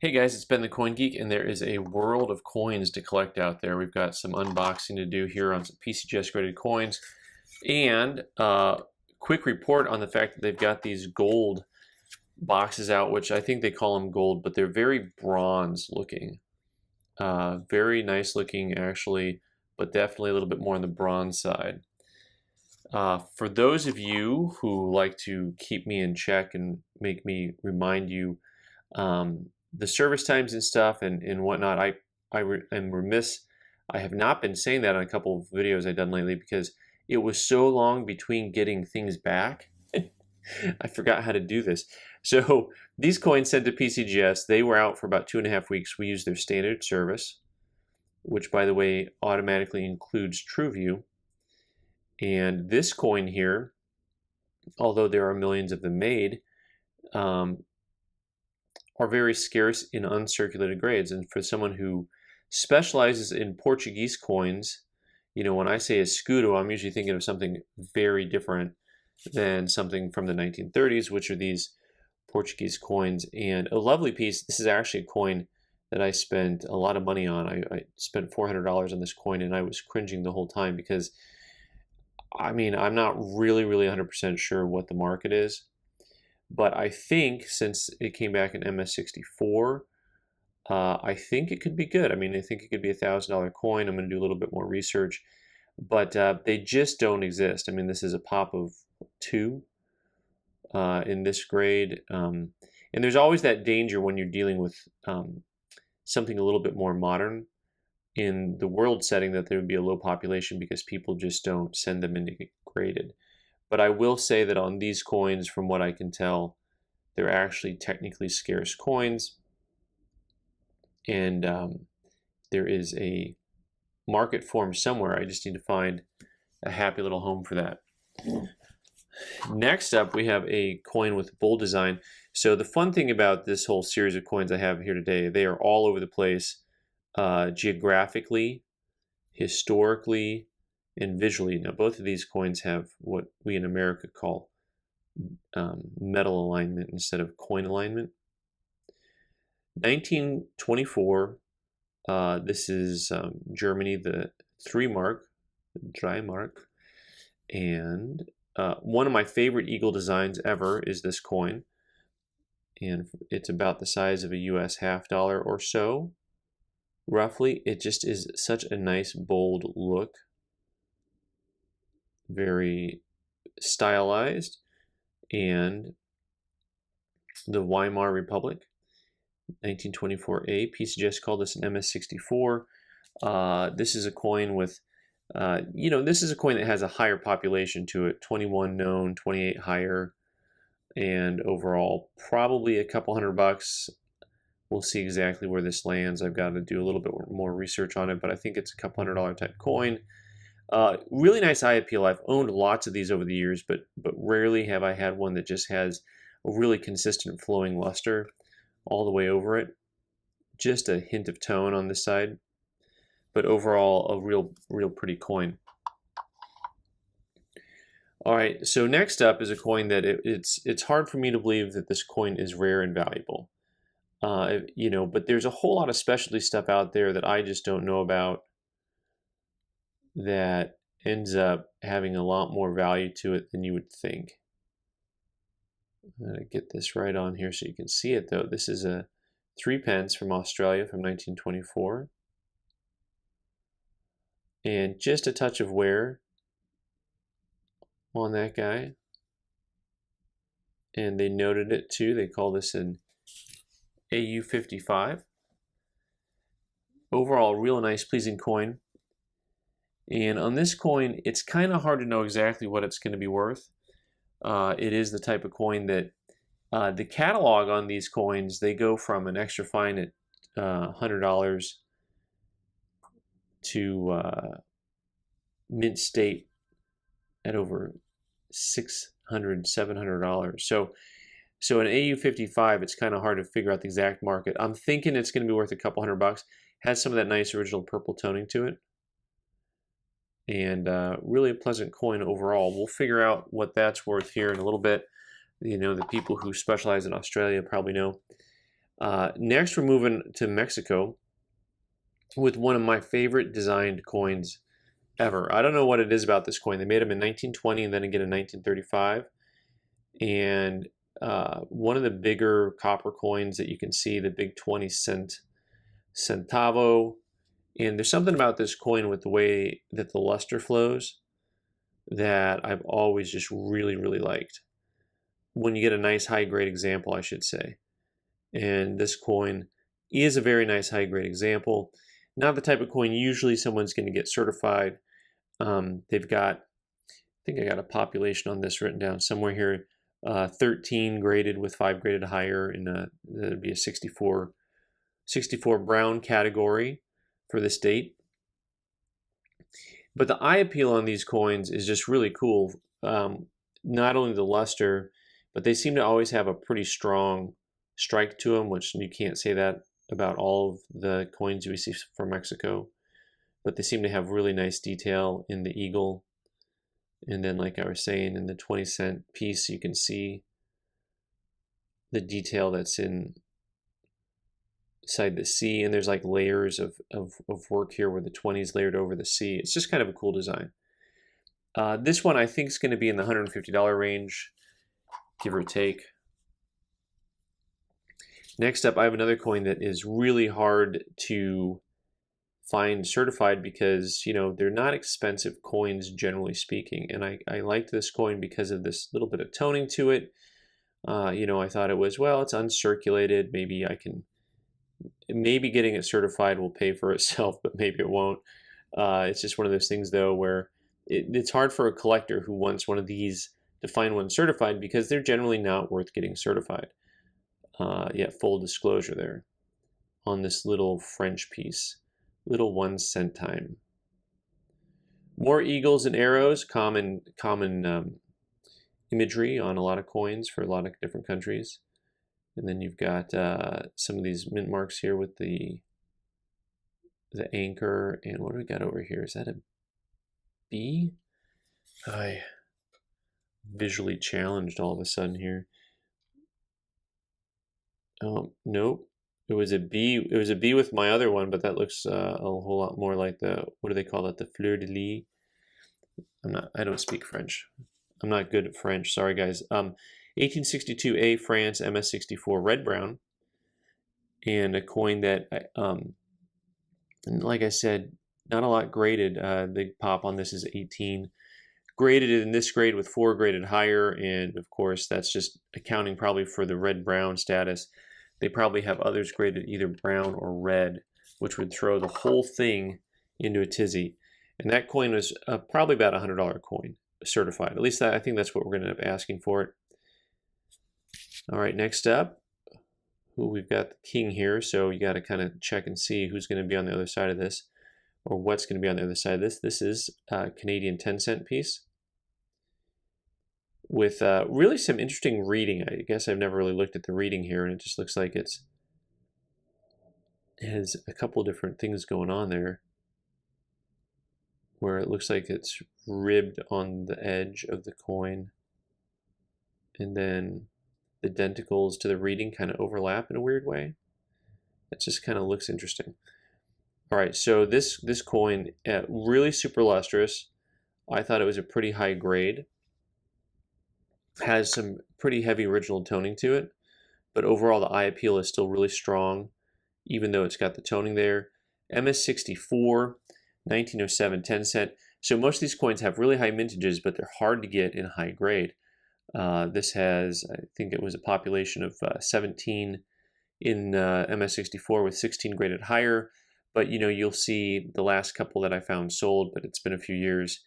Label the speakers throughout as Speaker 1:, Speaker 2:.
Speaker 1: Hey guys, it's Ben the Coin Geek, and there is a world of coins to collect out there. We've got some unboxing to do here on some PCGS graded coins, and quick report on the fact that they've got these gold boxes out, which I think they call them gold, but they're very bronze looking. Very nice looking actually, but definitely a little bit more on the bronze side. For those of you who like to keep me in check and make me remind you the service times and stuff and whatnot, am remiss. I have not been saying that on a couple of videos I've done lately because it was so long between getting things back. I forgot how to do this. So these coins sent to PCGS, they were out for about 2.5 weeks. We used their standard service, which by the way automatically includes TrueView. And this coin here, although there are millions of them made, are very scarce in uncirculated grades. And for someone who specializes in Portuguese coins, you know, when I say escudo, I'm usually thinking of something very different than something from the 1930s, which are these Portuguese coins. And a lovely piece. This is actually a coin that I spent a lot of money on. I spent $400 on this coin, and I was cringing the whole time because, I mean, I'm not really 100% sure what the market is. But I think since it came back in MS64, I think it could be good. I mean, I think it could be $1,000 coin. I'm going to do a little bit more research, but they just don't exist. I mean, this is a pop of 2 in this grade, and there's always that danger when you're dealing with something a little bit more modern in the world setting that there would be a low population because people just don't send them in to get graded. But I will say that on these coins, from what I can tell, they're actually technically scarce coins. And there is a market form somewhere. I just need to find a happy little home for that. Next up, we have a coin with bull design. So the fun thing about this whole series of coins I have here today, they are all over the place geographically, historically, and visually. Now, both of these coins have what we in America call metal alignment instead of coin alignment. 1924, this is Germany, the 3 mark, and one of my favorite eagle designs ever is this coin, and it's about the size of a US $50 or so, roughly. It just is such a nice, bold look. Very stylized. And the Weimar Republic, 1924A. PCGS called this an MS64. This is a coin with, this is a coin that has a higher population to it, 21 known, 28 higher, and overall probably a couple $100. We'll see exactly where this lands. I've got to do a little bit more research on it, but I think it's a couple $100 type coin. Really nice eye appeal. I've owned lots of these over the years, but rarely have I had one that just has a really consistent flowing luster all the way over it. Just a hint of tone on this side, but overall a real pretty coin. All right, so next up is a coin that it's hard for me to believe that this coin is rare and valuable. But there's a whole lot of specialty stuff out there that I just don't know about, that ends up having a lot more value to it than you would think. I'm going to get this right on here so you can see it though. This is a 3 pence from Australia from 1924. And just a touch of wear on that guy. And they noted it too. They call this an AU55. Overall, real nice, pleasing coin. And on this coin, it's kind of hard to know exactly what it's going to be worth. It is the type of coin that the catalog on these coins, they go from an extra fine at $100 to mint state at over $600, $700. So an AU55, it's kind of hard to figure out the exact market. I'm thinking it's going to be worth a couple $100. Has some of that nice original purple toning to it. And really a pleasant coin overall. We'll figure out what that's worth here in a little bit. You know, the people who specialize in Australia probably know. Next, we're moving to Mexico with one of my favorite designed coins ever. I don't know what it is about this coin. They made them in 1920 and then again in 1935. And one of the bigger copper coins that you can see, the big 20-cent centavo. And there's something about this coin with the way that the luster flows that I've always just really, really liked. When you get a nice high-grade example, I should say. And this coin is a very nice high-grade example. Not the type of coin usually someone's going to get certified. They've got, I think I got a population on this written down somewhere here, 13 graded with 5 graded higher, and that'd be a 64 brown category for this date. But the eye appeal on these coins is just really cool. Not only the luster, but they seem to always have a pretty strong strike to them, which you can't say that about all of the coins we see from Mexico. But they seem to have really nice detail in the eagle. And then, like I was saying, in the 20-cent piece, you can see the detail that's inside the C. And there's like layers of work here where the 20s layered over the C. It's just kind of a cool design. This one I think is going to be in the $150 range, give or take. Next up, I have another coin that is really hard to find certified because, you know, they're not expensive coins generally speaking. And I liked this coin because of this little bit of toning to it. You know, I thought it was, well, it's uncirculated. Maybe getting it certified will pay for itself, but maybe it won't. It's just one of those things, though, where it's hard for a collector who wants one of these to find one certified because they're generally not worth getting certified. Yet full disclosure there on this little French piece, little 1 centime. More eagles and arrows, common imagery on a lot of coins for a lot of different countries. And then you've got some of these mint marks here with the anchor. And what do we got over here? Is that a B? I visually challenged all of a sudden here. Oh, nope. It was a B. It was a B with my other one, but that looks a whole lot more like the, what do they call it? The fleur de lis. I don't speak French. I'm not good at French. Sorry, guys. 1862A France MS64 red brown, and a coin that, like I said, not a lot graded. The pop on this is 18. Graded in this grade with 4 graded higher, and of course that's just accounting probably for the red-brown status. They probably have others graded either brown or red, which would throw the whole thing into a tizzy. And that coin was probably about a $100 coin, certified. At least I think that's what we're going to end up asking for it. All right, next up, we've got the king here, so you got to kind of check and see who's going to be on the other side of this, or what's going to be on the other side of this. This is a Canadian 10-cent piece with really some interesting reading. I guess I've never really looked at the reading here, and it just looks like it has a couple different things going on there, where it looks like it's ribbed on the edge of the coin, and then the denticles to the reading kind of overlap in a weird way. It just kind of looks interesting. All right, so this coin, really super lustrous. I thought it was a pretty high grade. Has some pretty heavy original toning to it, but overall the eye appeal is still really strong, even though it's got the toning there. MS64, 1907, 10-cent. So most of these coins have really high mintages, but they're hard to get in high grade. This has, I think it was a population of 17 in MS64 with 16 graded higher. But you know, you'll see the last couple that I found sold, but it's been a few years.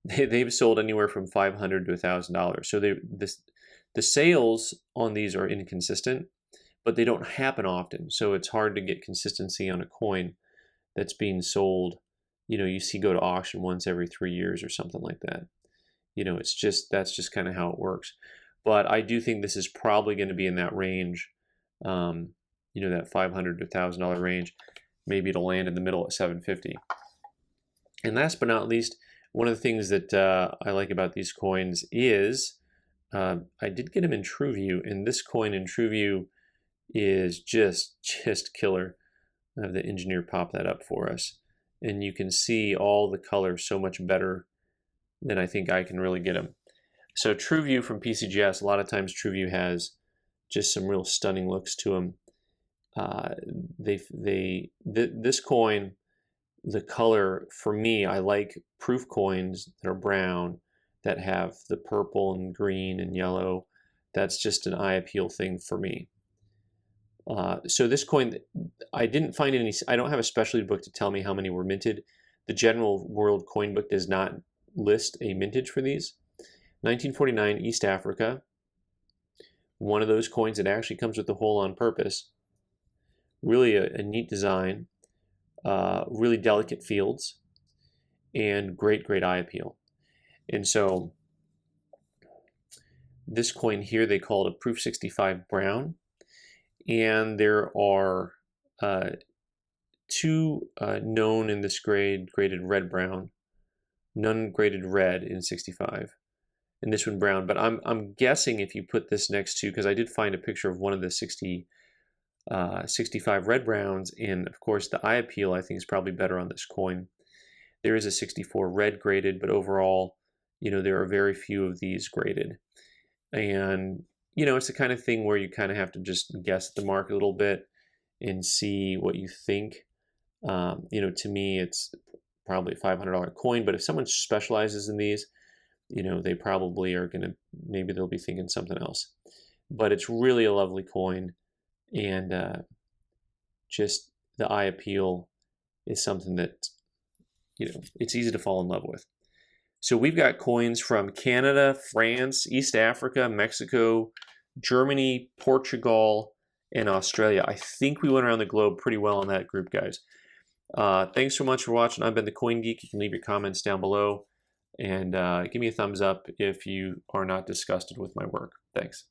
Speaker 1: They've sold anywhere from $500 to $1,000. So the sales on these are inconsistent, but they don't happen often. So it's hard to get consistency on a coin that's being sold. You know, you see go to auction once every 3 years or something like that. You know, that's just kind of how it works. But I do think this is probably going to be in that range, you know, that $500 to $1,000 range. Maybe it'll land in the middle at $750. And last but not least, one of the things that I like about these coins is I did get them in TrueView, and this coin in TrueView is just killer. I have the engineer pop that up for us, and you can see all the colors so much better than I think I can really get them. So TrueView from PCGS, a lot of times TrueView has just some real stunning looks to them. This coin, the color, for me, I like proof coins that are brown, that have the purple and green and yellow. That's just an eye appeal thing for me. So this coin, I didn't find any, I don't have a specialty book to tell me how many were minted. The General World Coin Book does not list a mintage for these. 1949, East Africa. One of those coins that actually comes with the hole on purpose. Really a neat design, really delicate fields, and great eye appeal. And so this coin here, they call it a Proof 65 Brown. And there are two known in this grade, graded red-brown, none graded red in 65, and this one brown. But I'm guessing if you put this next to, because I did find a picture of one of the 65 red browns, and of course the eye appeal I think is probably better on this coin. There is a 64 red graded, but overall, there are very few of these graded. And it's the kind of thing where you kind of have to just guess the mark a little bit and see what you think. To me, it's probably a $500 coin, but if someone specializes in these, they probably are going to, maybe they'll be thinking something else. But it's really a lovely coin, and just the eye appeal is something that, it's easy to fall in love with. So we've got coins from Canada, France, East Africa, Mexico, Germany, Portugal, and Australia. I think we went around the globe pretty well on that group, guys. Thanks so much for watching. I've been the Coin Geek. You can leave your comments down below, and give me a thumbs up if you are not disgusted with my work. Thanks.